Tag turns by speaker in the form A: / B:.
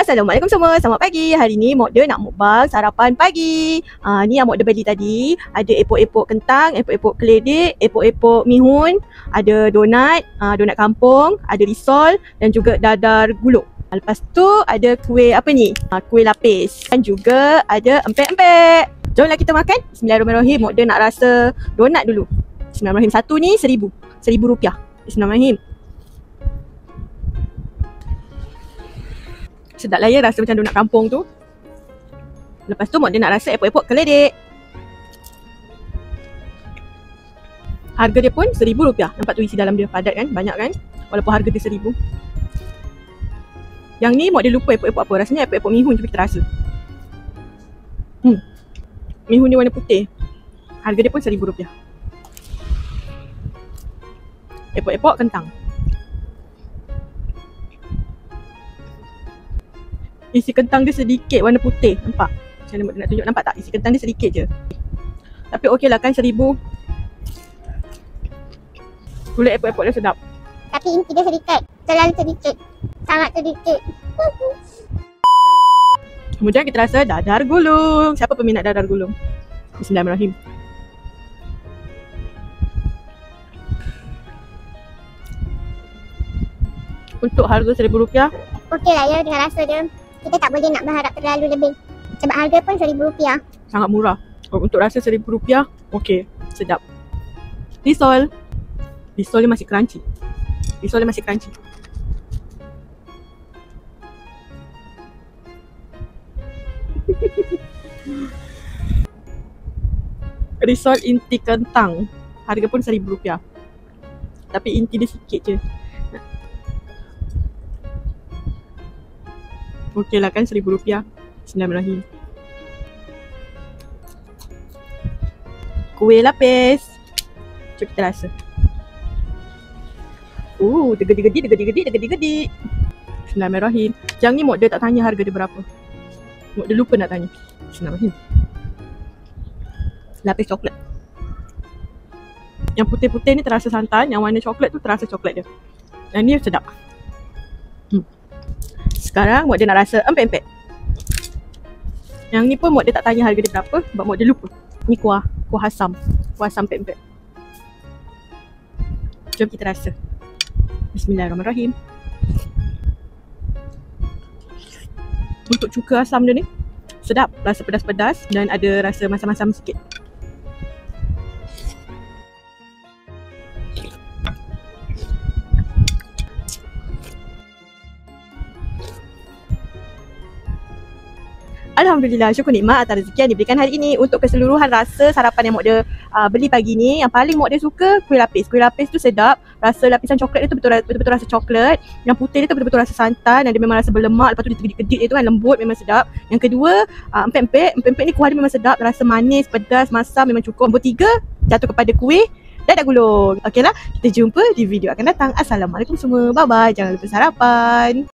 A: Assalamualaikum semua, selamat pagi. Hari ni Mokda nak mukbang sarapan pagi. Ni yang Mokda beli tadi. Ada epok-epok kentang, epok-epok keledek, epok-epok mihun, ada donat, donat kampung, ada risol dan juga dadar gulung. Lepas tu ada kuih apa ni? Kuih lapis. Dan juga ada empek-empek. Jomlah kita makan. Bismillahirrahmanirrahim. Mokda nak rasa donat dulu. Bismillahirrahmanirrahim. Satu ni RM1,000. Bismillahirrahmanirrahim. Sedap lah ya rasa macam donat kampung tu. Lepas tu Mokda nak rasa epok-epok keledek. Harga dia pun RM1,000. Nampak tu isi dalam dia padat kan, banyak kan. Walaupun harga dia RM1,000. Yang ni Mokda lupa epok-epok apa. Rasanya epok-epok mihun, cuba kita rasa. Mihun dia warna putih. Harga dia pun RM1,000. Epok-epok kentang. Isi kentang dia sedikit warna putih. Nampak? Macam mana nak tunjuk, nampak tak? Isi kentang dia sedikit je. Tapi okey lah kan, RM1,000. Kulit epok-epok dia sedap.
B: Tapi inti dia sedikit. Terlalu sedikit. Sangat sedikit.
A: Kemudian kita rasa dadar gulung. Siapa peminat dadar gulung? Bismillahirrahmanirrahim. Untuk harga RM1,000,
B: Okey lah ya dengan rasa dia. Kita tak boleh nak berharap terlalu lebih. Sebab harga pun RM1,000.
A: sangat murah. Untuk rasa RM1,000, okey, sedap. Risol. Risol dia masih crunchy. Risol dia masih crunchy. Risol inti kentang. Harga pun RM1,000. Tapi inti dia sikit je. Okey lah kan, RM1,000. Bismillahirrahmanirrahim. Kuih lapis. Cuba kita rasa. Tergedi-gedi. Bismillahirrahmanirrahim. Yang ni Mokda tak tanya harga dia berapa. Mokda lupa nak tanya. Bismillahirrahmanirrahim. Lapis coklat. Yang putih-putih ni terasa santan, yang warna coklat tu terasa coklat dia. Yang ni sedap. Sekarang Mokda nak rasa empek-empek. Yang ni pun Mokda tak tanya harga dia berapa sebab Mokda lupa. Ni kuah asam. Kuah asam empek-empek. Jom kita rasa. Bismillahirrahmanirrahim. Untuk cuka asam dia ni sedap, rasa pedas-pedas dan ada rasa masam-masam sikit. Alhamdulillah, syukur nikmat atas rezeki yang diberikan hari ini. Untuk keseluruhan rasa sarapan yang Mokda beli pagi ni, yang paling Mokda suka kuih lapis. Kuih lapis tu sedap. Rasa lapisan coklat dia tu betul-betul rasa coklat. Yang putih dia tu betul-betul rasa santan dan dia memang rasa berlemak. Lepas tu dia kedit-kedit dia tu kan lembut, memang sedap. Yang kedua, empek-empek. Empek-empek ni kuah dia memang sedap. Rasa manis, pedas, masam memang cukup. Nombor 3, jatuh kepada kuih dadar gulung. Okeylah, kita jumpa di video akan datang. Assalamualaikum semua. Bye-bye. Jangan lupa sarapan.